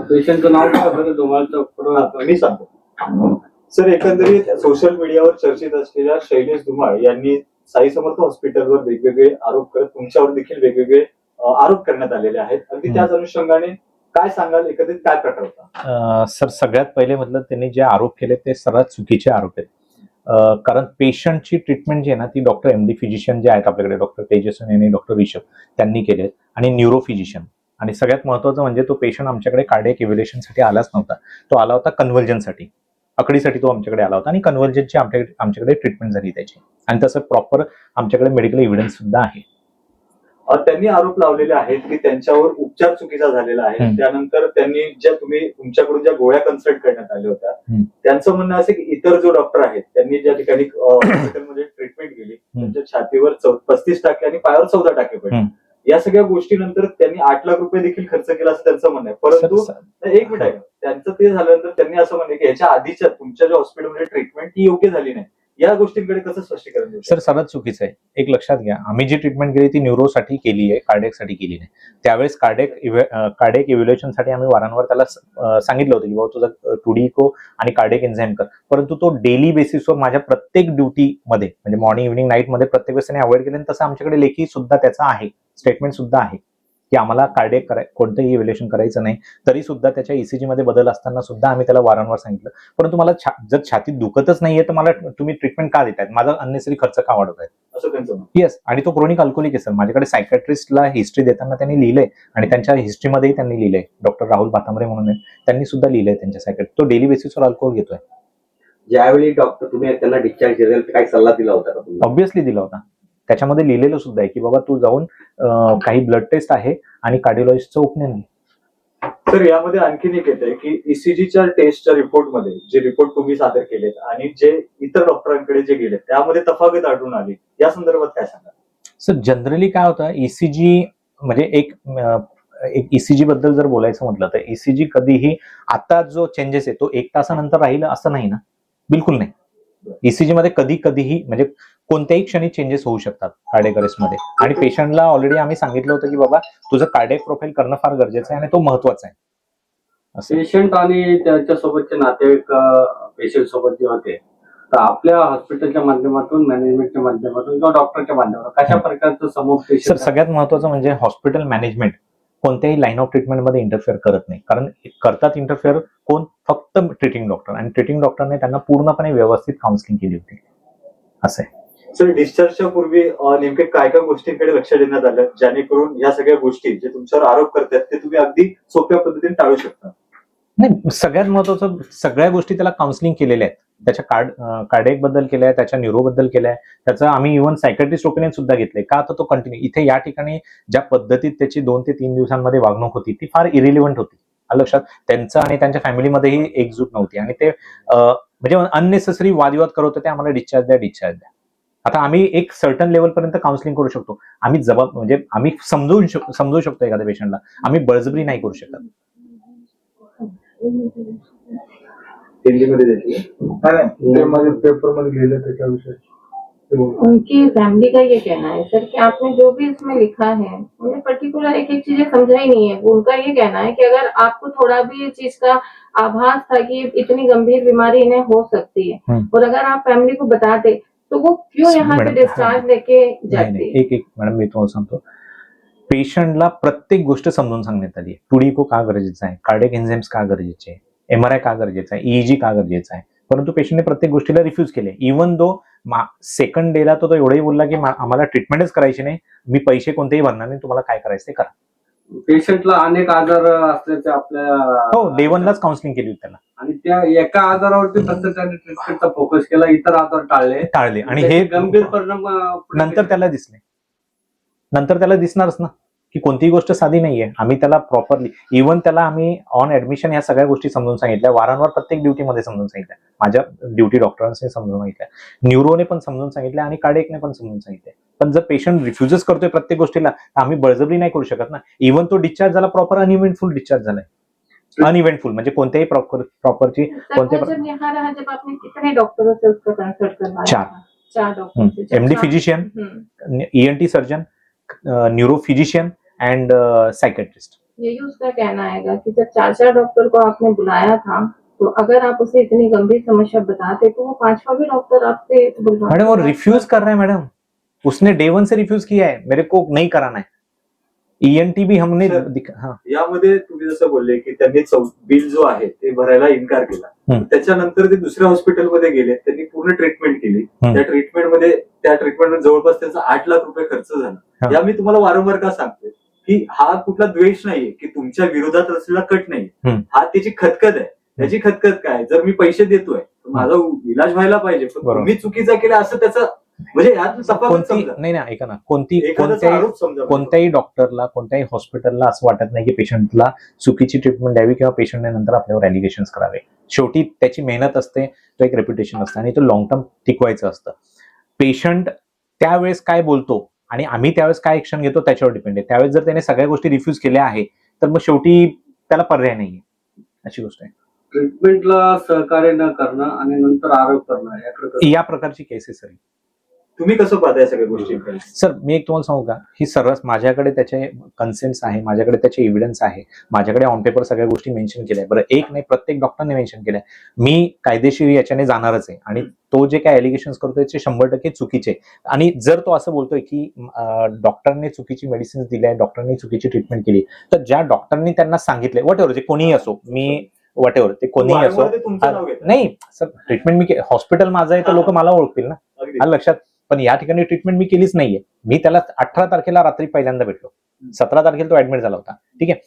पेशंटचं नाव काय होतं तुम्हाला मी सांगतो सर. एकंदरीत सोशल मीडियावर चर्चेत असलेल्या शैलेश धुमाळ यांनी साई समर्थ हॉस्पिटलवर वेगवेगळे आरोप करत तुमच्यावर देखील वेगवेगळे आरोप करण्यात आलेले आहेत. अगदी त्याच अनुषंगाने काय सांगाल, एकंदरीत काय प्रकार होता? सर, सगळ्यात पहिले म्हटलं त्यांनी जे आरोप केले ते सर्वात चुकीचे आरोप आहेत. कारण पेशंटची ट्रीटमेंट जी आहे ना ती डॉक्टर एमडी फिजिशियन जे आहेत आपल्याकडे, डॉक्टर तेजस्विनी आणि डॉक्टर ऋषभ त्यांनी केले, आणि न्यूरो फिजिशियन. आणि सगळ्यात महत्वाचं म्हणजे तो पेशंट आमच्याकडे कार्डियक इव्हॅल्युएशनसाठी आलाच नव्हता, तो आला होता कन्व्हर्जनसाठी, अकडीसाठी तो आमच्याकडे आला होता, आणि कन्व्हर्जनची आमच्याकडे ट्रीटमेंट झाली त्याची, आणि तसं प्रॉपर आमच्याकडे मेडिकल एव्हिडन्स सुद्धा आहे. त्यांनी आरोप लावलेले आहेत की त्यांच्यावर उपचार चुकीचा झालेला आहे. त्यानंतर त्यांनी ज्या तुमच्याकडून ज्या गोळ्या कन्सल्ट करण्यात आल्या होत्या, त्यांचं म्हणणं असं की इतर जो डॉक्टर आहेत त्यांनी ज्या ठिकाणी हॉस्पिटलमध्ये ट्रीटमेंट केली त्यांच्या छातीवर 35 टाके आणि पायावर 14 टाके पडले. या सगळ्या गोष्टीनंतर त्यांनी 8 लाख रुपये देखील खर्च केला असं त्यांचं म्हणणं आहे. परंतु एक मिनिट आहे, त्यांचं ते झाल्यानंतर त्यांनी असं म्हणलं की याच्या आधीच्या तुमच्या ज्या हॉस्पिटलमध्ये ट्रीटमेंट ही योग्य झाली नाही. या गोष्टींकडे कसं स्पष्टीकरण देऊ? सर, सर्वात चुकीचं आहे. एक लक्षात घ्या, आम्ही जी ट्रीटमेंट केली ती न्यूरोसाठी केली आहे, कार्डियकसाठी केली नाही. त्यावेळेस कार्डियक इव्हॅल्युएशनसाठी आम्ही वारंवार त्याला सांगितलं होतं की बाबा तुझा 2D इको आणि कार्डियक एन्झाईम कर, परंतु तो डेली बेसिसवर माझ्या प्रत्येक ड्युटीमध्ये म्हणजे मॉर्निंग इव्हिनिंग नाईटमध्ये प्रत्येक वेळेस त्याने अवॉइड केलं. आणि तसं आमच्याकडे लेखी सुद्धा त्याचा आहे, स्टेटमेंट सुद्धा आहे की आम्हाला कार्डियक कोणतंही इव्हॅल्युएशन करायचं नाही. तरी सुद्धा त्याच्या ईसीजी मध्ये बदल असताना सुद्धा आम्ही त्याला वारंवार सांगितलं. परंतु मला जर छातीत दुखतच नाहीये तर मला तुम्ही ट्रीटमेंट का देतायत, माझा अननेसरी खर्च का वाढवतायत, असं त्यांचं? येस. आणि तो क्रोनिक अल्कोहोलिक आहे सर. माझ्याकडे सायकॅट्रिस्टला हिस्ट्री देताना त्यांनी लिहिलंय, आणि त्यांच्या हिस्ट्रीमध्येही त्यांनी लिहिलंय, डॉक्टर राहुल भातांबरे म्हणून आहेत, त्यांनी सुद्धा लिहिलंय त्यांच्या सायकॅट्रिस्ट, तो डेली बेसिसवर अल्कोहोल घेतोय. ज्यावेळी डॉक्टर तुम्ही त्यांना डिस्चार्ज केले काय सल्ला दिला होता का? ऑब्व्हियसली दिला होता. त्याच्यामध्ये लिहिलेलं सुद्धा आहे की बाबा तू जाऊन काही ब्लड टेस्ट आहे आणि कार्डिओलॉजिस्टचं ओपिनियन घे. सर, यामध्ये आणखीन एक येत आहे की ईसीजीच्या टेस्टच्या रिपोर्टमध्ये जे रिपोर्ट तुम्ही सादर केलेत आणि जे इतर डॉक्टरांकडे जे गेले त्यामध्ये तफावत आढळून आली, या संदर्भात काय सांगा? सर, जनरली काय होतं, ईसीजी म्हणजे एक ईसीजी बद्दल जर बोलायचं म्हटलं तर ईसीजी कधीही आता जो चेंजेस आहे तो 1 तासानंतर राहील असं नाही ना, बिलकुल नाही. ईसीजी मध्ये कधीही म्हणजे कोणत्याही क्षणी चेंजेस होऊ शकतात कार्डियक अरेस्टमध्ये, आणि पेशंटला ऑलरेडी आम्ही सांगितलं होतं की बाबा तुझं कार्डियक प्रोफाईल करणं फार गरजेचं आहे आणि तो महत्वाचा आहे. पेशंट आणि त्याच्यासोबतचे नातेवाईक पेशंट सोबत जे होते, तर आपल्या हॉस्पिटलच्या माध्यमातून, मॅनेजमेंटच्या माध्यमातून किंवा डॉक्टरच्या माध्यमातून कशा प्रकारचं समुपदेशन? सर, सगळ्यात महत्वाचं म्हणजे हॉस्पिटल मॅनेजमेंट कोणत्याही लाईन ऑफ ट्रीटमेंटमध्ये इंटरफेअर करत नाही. कारण करतात इंटरफेअर कोण? फक्त ट्रीटिंग डॉक्टर, आणि ट्रीटिंग डॉक्टरने त्यांना पूर्णपणे व्यवस्थित काउन्सिलिंग केली होती. असं आहे. सर, डिस्चार्जच्या पूर्वी नेमके काय काय गोष्टींकडे लक्ष देण्यात आलं जेणेकरून या सगळ्या गोष्टी जे तुमच्यावर आरोप करतात ते तुम्ही अगदी सोप्या पद्धतीने टाळू शकता? नाही, सगळ्यात महत्वाचं सगळ्या गोष्टी त्याला काउन्सिलिंग केलेल्या आहेत. त्याच्या कार्डियक बद्दल केलंय, त्याच्या न्यूरो बद्दल केलंय, त्याचं आम्ही इव्हन सायकॅट्रिस्ट ओपिनियन सुद्धा घेतलंय. का तर तो कंटिन्यू इथे या ठिकाणी ज्या पद्धतीत त्याची 2 ते 3 दिवसांमध्ये वागणूक होती ती फार इरिलिव्हंट होती. लक्षात, त्यांचं आणि त्यांच्या फॅमिलीमध्येही एकजूट नव्हती, आणि ते म्हणजे अननेसेसरी वादविवाद करत होते, आम्हाला डिस्चार्ज द्या. आता आम्ही एक सर्टन लेवल पर्यंत काउन्सिलिंग करू शकतो, आम्ही म्हणजे आम्ही समजू शकतो एखाद्या पेशंटला, आम्ही बळजबरी नाही करू शकत. पेपर मध्ये लिहिलं त्याच्याविषयी उनकी फैमिली का ये कहना है सर कि आपने जो भी इसमें लिखा है उन्हें पर्टिकुलर एक चीजें समझाई नहीं है। उनका ये कहना है कि अगर आपको थोड़ा भी इस चीज का आभास था कि इतनी गंभीर बीमारी इन्हें हो सकती है और अगर आप फैमिली को बताते तो वो क्यों यहाँ पे डिस्चार्ज लेके जाते? एक मॅडम मी तुम्हाला सांगतो, पेशंटला प्रत्येक गोष्ट समजून सांगण्यात आली. 2D इको का गरजेचा आहे, कार्डियक एन्झाइम्स का गरजेचे आहे, MRI का गरजेचा आहे, EEG का गरजेचा आहे, परंतु पेशंटने प्रत्येक गोष्टीला रिफ्यूज केले. इव्हन दो सेकंड डेला तो एवढंही बोलला की आम्हाला ट्रीटमेंटच करायची नाही, मी पैसे कोणतेही भरणार नाही, तुम्हाला काय करायचं ते करा. पेशंटला अनेक आजार असल्याचे आपल्या हो, डे 1 लाच काउन्सिलिंग केली होती त्याला, आणि त्या एका आजारावरती फक्त त्याने ट्रीटमेंटचा फोकस केला, इतर आजार टाळले. आणि हे गंभीर परिणाम नंतर त्याला दिसणारच ना की कोणतीही गोष्ट साधी नाहीये. आम्ही त्याला प्रॉपरली इव्हन त्याला आम्ही ऑन ऍडमिशन ह्या सगळ्या गोष्टी समजून सांगितल्या, वारंवार प्रत्येक ड्युटीमध्ये समजून सांगितल्या, माझ्या ड्युटी डॉक्टरांनी समजून सांगितल्या, न्यूरोने पण समजून सांगितल्या आणि कार्डियकने पण समजून सांगितले. पण जर पेशंट रिफ्युजच करतोय प्रत्येक गोष्टीला तर आम्ही बळजबरी नाही करू शकत ना. इव्हन तो डिस्चार्ज झाला प्रॉपर अनइव्हेंटफुल डिस्चार्ज झालाय. अनइव्हेंटफुल म्हणजे कोणत्याही प्रॉपरची कितने डॉक्टरों से उसको कंसल्ट करवाया? 4 doctor, MD physician, ENT surgeon, neuro physician end psychiatrist. यही उसका कहना आएगा कि जब 4 डॉक्टर को आपने बुलाया था, तो अगर आप उसे इतनी गंभीर समस्या बताते तो वो 5वां भी डॉक्टर आपसे बुलवाता। मैडम वो रिफ्यूज कर रहा है मैडम, उसने डे 1 से रिफ्यूज किया है, मेरे को नहीं कराना है। ईएनटी भी हमने हाँ यामध्ये तुम्ही जसं बोलले की त्यांनी बिल जो आहे ते भरायला इन्कार केला, त्याच्यानंतर ते दुसऱ्या हॉस्पिटलमध्ये गेले, त्यांनी पूर्ण ट्रीटमेंट केली, त्या ट्रीटमेंटमध्ये जवळपास त्यांचा 8 लाख रुपये खर्च झाला। या मी तुम्हाला वारंवार का सांगतोय की हा कुठला द्वेष नाहीये की तुमच्या विरोधात असलेला कट नाही, हा त्याची खतखत आहे। त्याची खतखत काय, जर मी पैसे देतोय तर माझा इलाज व्हायला पाहिजे, पण तुम्ही चुकीचा केला असं त्याचं म्हणजे नाही ना, ऐका ना, कोणत्याही डॉक्टरला कोणत्याही हॉस्पिटलला असं वाटत नाही की पेशंटला चुकीची ट्रीटमेंट द्यावी किंवा पेशंटने नंतर आपल्यावर एलिगेशन करावे। शेवटी त्याची मेहनत असते, तो एक रेप्युटेशन असतं आणि तो लॉंग टर्म टिकवायचं असतं। पेशंट त्यावेळेस काय बोलतो आणि आम्ही त्यावेळेस काय ऍक्शन घेतो त्याच्यावर डिपेंड आहे। त्यावेळेस जर त्याने सगळ्या गोष्टी रिफ्यूज केल्या आहे तर मग शेवटी त्याला पर्याय नाहीये, अशी गोष्ट आहे। ट्रीटमेंटला सहकार्य न करणं आणि नंतर आरोप करणं याकडे या प्रकारची केसेस आहे। तुम्ही कसं पाहताय सगळ्या गोष्टी? सर मी एक तुम्हाला सांगू का, ही सर्वच माझ्याकडे त्याचे कन्सेंट्स आहे, माझ्याकडे त्याचे एव्हिडन्स आहे, माझ्याकडे ऑन पेपर सगळ्या गोष्टी मेन्शन केल्या। बरं एक नाही, प्रत्येक डॉक्टरने मेन्शन केलंय। मी कायदेशीर याच्याने जाणारच आहे आणि तो जे काय एलिगेशन करतोय ते 100% चुकीचे। आणि जर तो असं बोलतोय की डॉक्टरने चुकीची मेडिसिन दिल्या, डॉक्टरने चुकीची ट्रीटमेंट केली, तर ज्या डॉक्टरनी त्यांना सांगितले, वॉटेवर जे कोणीही असो, मी वॉटेवर ते कोणीही असो, नाही सर ट्रीटमेंट मी हॉस्पिटल माझं आहे तर लोक मला ओळखतील ना, हा लक्षात। पण या ठिकाणी ट्रीटमेंट मी केलीच नाहीये। मी त्याला 18 तारखेला रात्री पहिल्यांदा भेटलो, 17 तारखेला तो ऍडमिट झाला होता, ठीक आहे।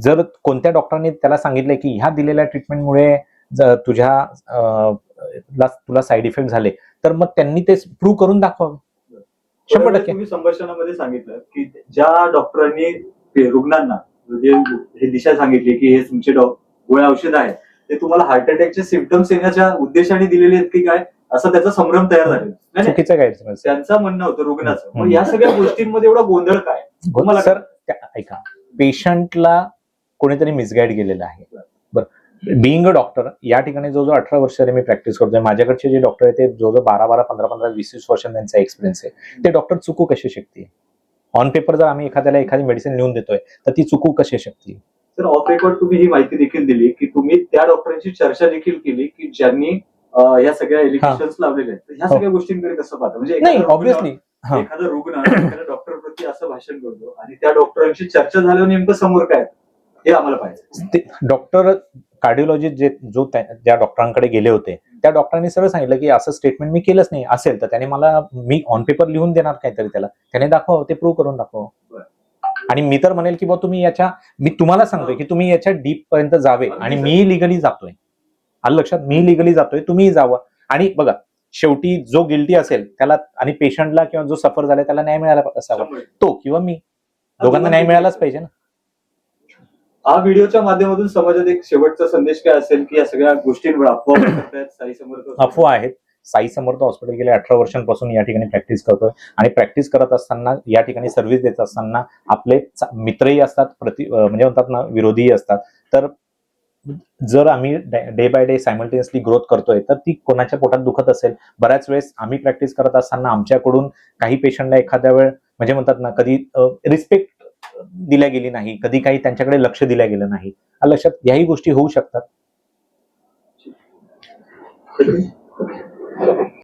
जर कोणत्या डॉक्टरांनी त्याला सांगितलंय की ह्या दिलेल्या ट्रीटमेंटमुळे तुला साईड इफेक्ट झाले, तर मग त्यांनी ते प्रूव्ह करून दाखवावे 100%। तुम्ही संभाषणामध्ये सांगितलं की ज्या डॉक्टरांनी रुग्णांना हे दिशा सांगितली की हे तुमचे गोळ्या औषध आहेत, ते तुम्हाला हार्ट अटॅकचे सिम्पटम्स येण्याच्या उद्देशाने दिलेले आहेत की काय, असा त्याचा संभ्रम तयार झालेला। चुकीचं गैरसमज त्यांचं म्हणणं होतं रुग्णाचं। मग या सगळ्या गोष्टींमध्ये एवढा गोंधळ काय तुम्हाला? सर ऐका, पेशंटला कोणीतरी मिसगाईड केलेलं आहे। बरं, बिईंग अ डॉक्टर या ठिकाणी जो 18 वर्ष मी प्रॅक्टिस करतोय, माझ्याकडचे जे डॉक्टर आहे ते जो 12, 15, 20 वर्ष त्यांचा एक्सपिरियन्स आहे, ते डॉक्टर चुकू कशी शकते? ऑन पेपर जर आम्ही एखाद्याला एखादी मेडिसिन लिहून देतोय तर ती चुकू कशी शकते? तर ऑफ रेकॉर्ड तुम्ही ही माहिती देखील दिली की तुम्ही त्या डॉक्टरांची चर्चा देखील केली की ज्यांनी या सगळ्या एलिगेशन्स लावलेल्या आहेत। ह्या सगळ्या गोष्टींकडे कसं पाहता? म्हणजे नाही, ऑब्व्हियसली एखादा रुग्ण एखाद्या डॉक्टर प्रती असं भाषण करतो आणि त्या डॉक्टरांची चर्चा झाल्यावर नेमकं समोर काय हे आम्हाला पाहिजे। डॉक्टर कार्डिओलॉजिस्ट ज्या डॉक्टरांकडे गेले होते त्या डॉक्टरांनी सरळ सांगितलं की असं स्टेटमेंट मी केलंच नाही, असेल तर त्याने मला, मी ऑन पेपर लिहून देणार काहीतरी, त्याने दाखवावं, ते प्रूव्ह करून दाखवावं। आणि मी तर म्हणेल की बा तुम्ही मी तुम्हाला सांगतोय की तुम्ही याच्या डीप पर्यंत जावे आणि मी लिगली जातोय, आलं लक्षात, मी लिगली जातोय, तुम्ही जावं। आणि बघा शेवटी जो गिल्टी असेल त्याला आणि पेशंटला किंवा जो सफर झालाय त्याला न्याय मिळाला असावा, तो किंवा मी, दोघांना न्याय मिळालाच पाहिजे ना। हा व्हिडिओच्या माध्यमातून समाजात एक शेवटचा संदेश काय असेल की या सगळ्या गोष्टींवर अफवा करतायत साई समर्थ? अफवा आहेत। साई समर्थ हॉस्पिटल गेल्या 18 वर्षांपासून या ठिकाणी प्रॅक्टिस करतोय आणि प्रॅक्टिस करत असताना, या ठिकाणी सर्व्हिस देत असताना आपले मित्रही असतात, म्हणजे म्हणतात ना विरोधीही असतात। तर जर आम्ही day by day simultaneously growth करतोय तर ती कोणाच्या पोटात दुखत असेल। बऱ्याच वेळेस आम्ही प्रॅक्टिस करत असताना आमच्याकडून काही पेशंटला एखाद्या वेळ म्हणजे म्हणतात ना कधी रिस्पेक्ट दिल्या गेली नाही, कधी काही त्यांच्याकडे लक्ष दिल्या गेलं नाही, लक्षात, याही गोष्टी होऊ शकतात।